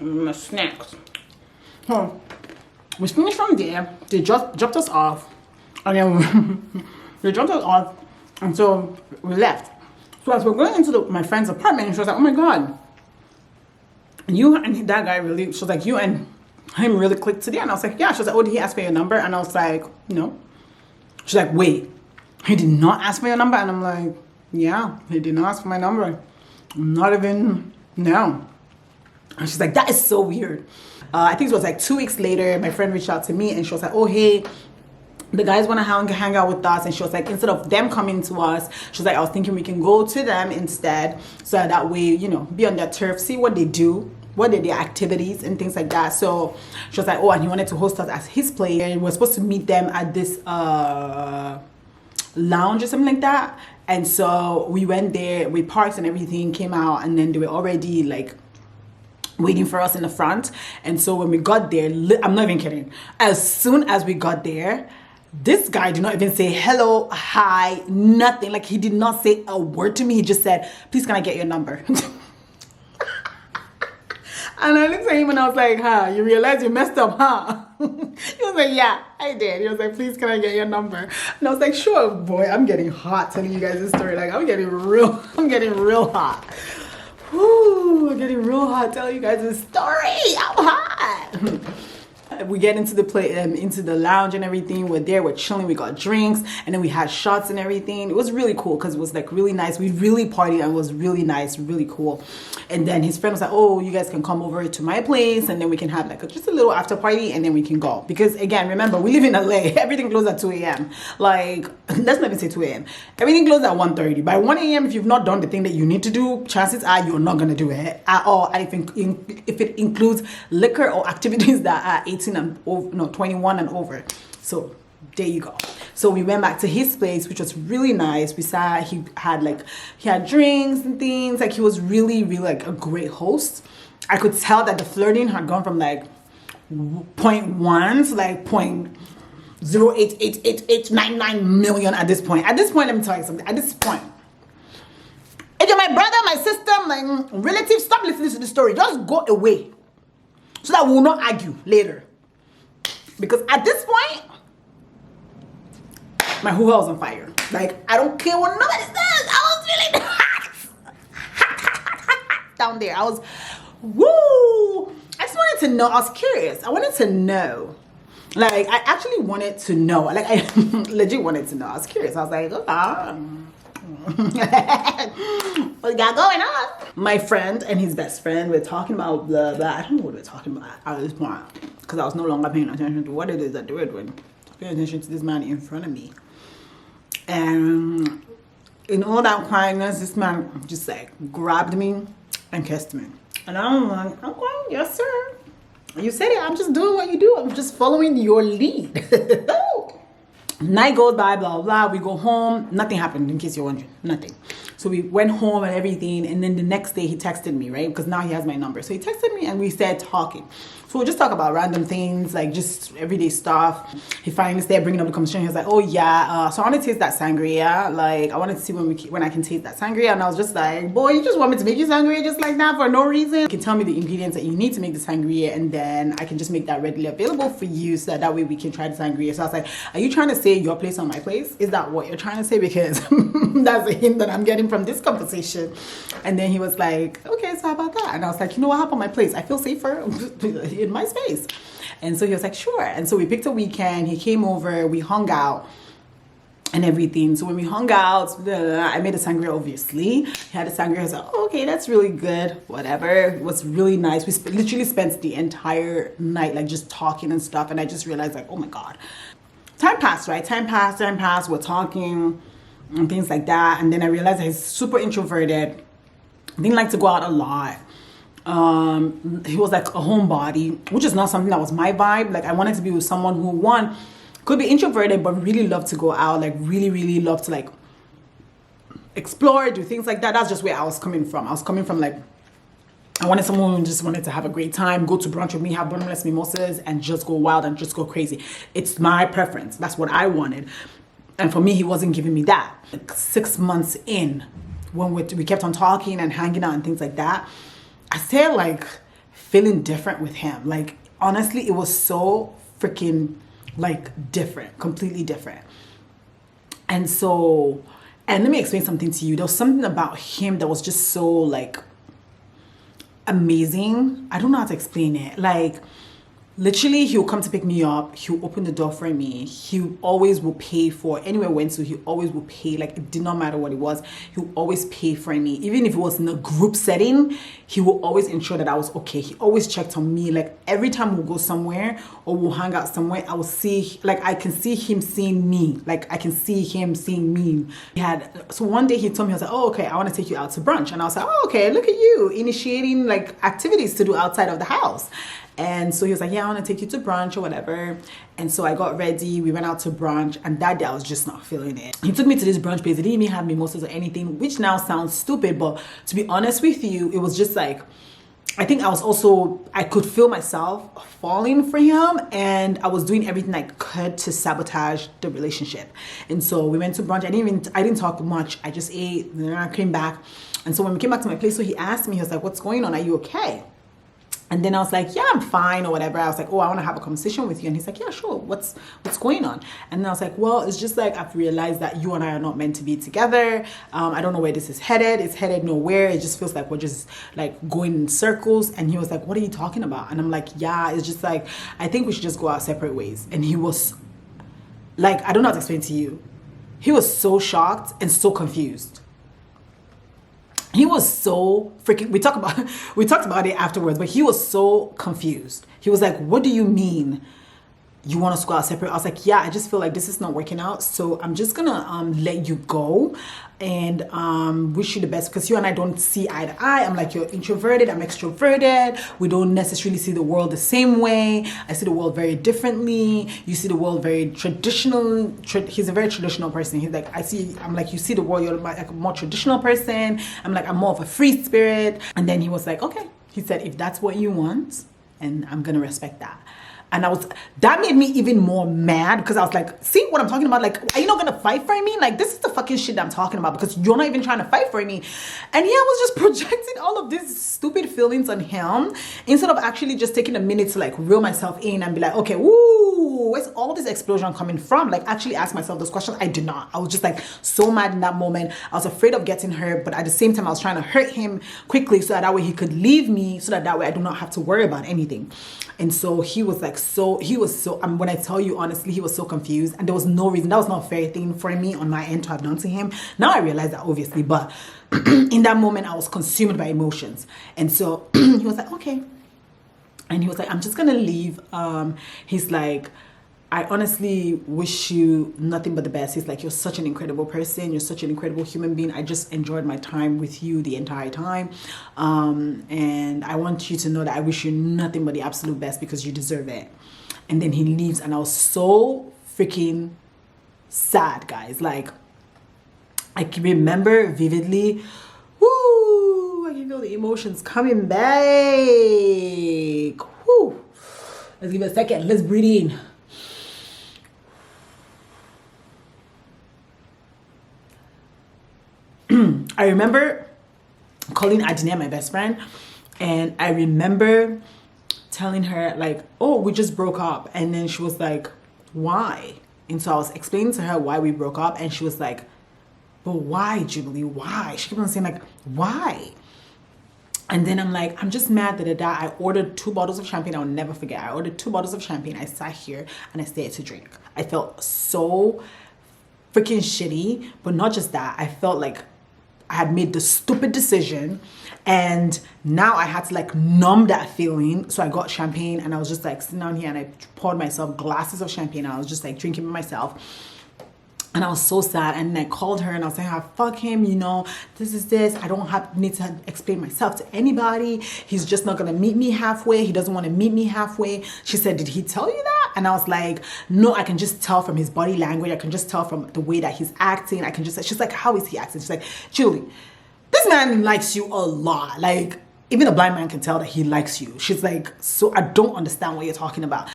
my snacks. So we finished from there. They just dropped us off, and then they dropped us off, and so we left. So as we're going into my friend's apartment, she was like, "Oh my god, you and that guy really," she was like, "you and him really clicked today." And I was like, "Yeah." She was like, "Oh, did he ask for your number?" And I was like, "No." She's like, "Wait, he did not ask for your number?" And I'm like, "Yeah, he did not ask for my number. Not even now." And she's like, "That is so weird." I think it was like 2 weeks later, my friend reached out to me and she was like, "Oh, hey, the guys want to hang out with us." And she was like, instead of them coming to us, she was like, "I was thinking we can go to them instead, so that way, you know, be on their turf, see what they do, what are their activities and things like that." So she was like, "Oh, and he wanted to host us at his place, and we're supposed to meet them at this lounge or something like that." And so we went there, we parked and everything, came out, and then they were already like waiting for us in the front. And so when we got there, I'm not even kidding, as soon as we got there, this guy did not even say hello, hi, nothing. Like, he did not say a word to me. He just said, "Please, can I get your number?" And I looked at him and I was like, "Huh, you realize you messed up, huh?" He was like, "Yeah, I did." He was like, "Please, can I get your number?" And I was like, "Sure." Boy, I'm getting hot telling you guys this story. Like, I'm getting real hot. Woo, I'm getting real hot telling you guys this story. I'm hot. We get into the lounge and everything. We're there, we're chilling, we got drinks, and then we had shots and everything. It was really cool because it was like really nice. We really partied and it was really nice, really cool. And then his friend was like, "Oh, you guys can come over to my place and then we can have like just a little after party and then we can go." Because again, remember, we live in LA. Everything closes at 2 a.m. Like, let's not even say 2 a.m. Everything closes at 1:30. By 1 a.m., if you've not done the thing that you need to do, chances are you're not going to do it at all. And if it includes liquor or activities that are 18 and over, no, 21 and over. So there you go. So we went back to his place, which was really nice. We sat, he had drinks and things. Like, he was really like a great host. I could tell that the flirting had gone from like 0.1 to like 0.088899 million at this point. At this point, let me tell you something. At this point, if you're my brother, my sister, my relative, stop listening to the story. Just go away so that we will not argue later. Because at this point, my hoo-ha was on fire. Like, I don't care what nobody says. I was really hot down there. I was, woo. I just wanted to know. I was curious. I wanted to know. Like, I actually wanted to know. Like, I legit wanted to know. I was curious. I was like, "Oh, what we got going on?" My friend and his best friend were talking about blah, blah. I don't know what we're talking about at this point, because I was no longer paying attention to what it is that they were doing. I was paying attention to this man in front of me. And in all that quietness, this man just like grabbed me and kissed me. And I'm like, "Okay, yes, sir. You said it. I'm just doing what you do. I'm just following your lead." Night goes by, blah, blah. We go home. Nothing happened, in case you're wondering. Nothing. So we went home and everything. And then the next day he texted me, right? Because now he has my number. So he texted me and we started talking. So we'll just talk about random things, like just everyday stuff. He finally started bringing up the conversation. He was like, "Oh yeah, so I want to taste that sangria. Like, I wanted to see when I can taste that sangria." And I was just like, "Boy, you just want me to make you sangria just like that for no reason? You can tell me the ingredients that you need to make the sangria, and then I can just make that readily available for you, so that way we can try the sangria." So I was like, "Are you trying to say your place on my place? Is that what you're trying to say? Because that's a hint that I'm getting from this conversation." And then he was like, "Okay, so how about that?" And I was like, "You know what, how about my place? I feel safer in my space." And so he was like, "Sure." And so we picked a weekend. He came over, we hung out and everything. So when we hung out, I made a sangria, obviously. He had a sangria. I was like, "Oh, okay, that's really good." Whatever. It was really nice. We literally spent the entire night like just talking and stuff. And I just realized, like, oh my God. Time passed, right? Time passed. We're talking and things like that. And then I realized that he's super introverted. Didn't like to go out a lot. He was like a homebody, which is not something that was my vibe. Like, I wanted to be with someone who, one, could be introverted but really love to go out, like really love to like explore, do things like that. That's just where I was coming from. I was coming from like, I wanted someone who just wanted to have a great time, go to brunch with me, have bottomless mimosas, and just go wild and just go crazy. It's my preference. That's what I wanted. And for me, he wasn't giving me that. Like 6 months in, when we kept on talking and hanging out and things like that, I started like feeling different with him. Like, honestly, it was so freaking like different, completely different. And so, and let me explain something to you. There was something about him that was just so like amazing. I don't know how to explain it. Like, literally, he'll come to pick me up. He'll open the door for me. He always will pay for anywhere I went to. He always will pay. Like, it did not matter what it was. He'll always pay for me. Even if it was in a group setting, he will always ensure that I was okay. He always checked on me. Like, every time we'll go somewhere or we'll hang out somewhere, I will see, like, I can see him seeing me. Like, I can see him seeing me. So one day he told me, I was like, oh, okay, I want to take you out to brunch. And I was like, oh, okay, look at you initiating like activities to do outside of the house. And so he was like, yeah, I want to take you to brunch or whatever. And so I got ready. We went out to brunch. And that day I was just not feeling it. He took me to this brunch place. He didn't even have mimosas or anything, which now sounds stupid. But to be honest with you, it was just like, I think I could feel myself falling for him. And I was doing everything I could to sabotage the relationship. And so we went to brunch. I didn't talk much. I just ate. And then I came back. And so when we came back to my place, so he asked me, he was like, what's going on? Are you okay? And then I was like, yeah, I'm fine or whatever. I was like, oh, I want to have a conversation with you. And he's like, yeah, sure. What's going on? And then I was like, well, it's just like I've realized that you and I are not meant to be together. I don't know where this is headed. It's headed nowhere. It just feels like we're just like going in circles. And he was like, what are you talking about? And I'm like, yeah, it's just like, I think we should just go our separate ways. And he was like, I don't know how to explain to you. He was so shocked and so confused. He was so freaking, we talked about it afterwards, but he was so confused. He was like, what do you mean you want us to go out separate? I was like, yeah, I just feel like this is not working out. So I'm just gonna let you go and wish you the best, because you and I don't see eye to eye. I'm like, you're introverted, I'm extroverted. We don't necessarily see the world the same way. I see the world very differently. You see the world very traditional. He's a very traditional person. He's like, I'm like, you see the world, you're like a more traditional person. I'm like, I'm more of a free spirit. And then he was like, okay. He said, if that's what you want, and I'm gonna respect that. And that made me even more mad, because I was like, see what I'm talking about? Like, are you not gonna fight for me? Like, this is the fucking shit that I'm talking about, because you're not even trying to fight for me. And yeah, I was just projecting all of these stupid feelings on him, instead of actually just taking a minute to like reel myself in and be like, okay, woo, where's all this explosion coming from? Like, actually ask myself those questions. I did not. I was just like so mad in that moment. I was afraid of getting hurt, but at the same time, I was trying to hurt him quickly so that way he could leave me, so that way I do not have to worry about anything. And so he was like, when I tell you honestly, he was so confused, and there was no reason. That was not a fair thing for me on my end to have done to him. Now I realize that, obviously, but in that moment I was consumed by emotions. And so he was like, okay. And he was like, I'm just gonna leave. He's like, I honestly wish you nothing but the best. He's like, you're such an incredible person. You're such an incredible human being. I just enjoyed my time with you the entire time. And I want you to know that I wish you nothing but the absolute best, because you deserve it. And then he leaves, and I was so freaking sad, guys. Like, I can remember vividly, whoo, I can feel the emotions coming back. Whoo. Let's give it a second. Let's breathe in. I remember calling Adina, my best friend, and I remember telling her like, oh, we just broke up. And then she was like, why? And so I was explaining to her why we broke up, and she was like, but why, Jubilee? Why? She kept on saying like, why? And then I'm like, I'm just mad that I ordered 2 bottles of champagne. I'll never forget. I ordered 2 bottles of champagne. I sat here and I stayed to drink. I felt so freaking shitty, but not just that. I felt like I had made the stupid decision, and now I had to like numb that feeling. So I got champagne, and I was just like sitting down here, and I poured myself glasses of champagne. And I was just like drinking by myself. And I was so sad. And then I called her and I was saying, fuck him, you know, this is this. I don't need to explain myself to anybody. He's just not going to meet me halfway. He doesn't want to meet me halfway. She said, did he tell you that? And I was like, no, I can just tell from his body language. I can just tell from the way that he's acting. I can just, she's like, how is he acting? She's like, Julie, this man likes you a lot. Like, even a blind man can tell that he likes you. She's like, so I don't understand what you're talking about.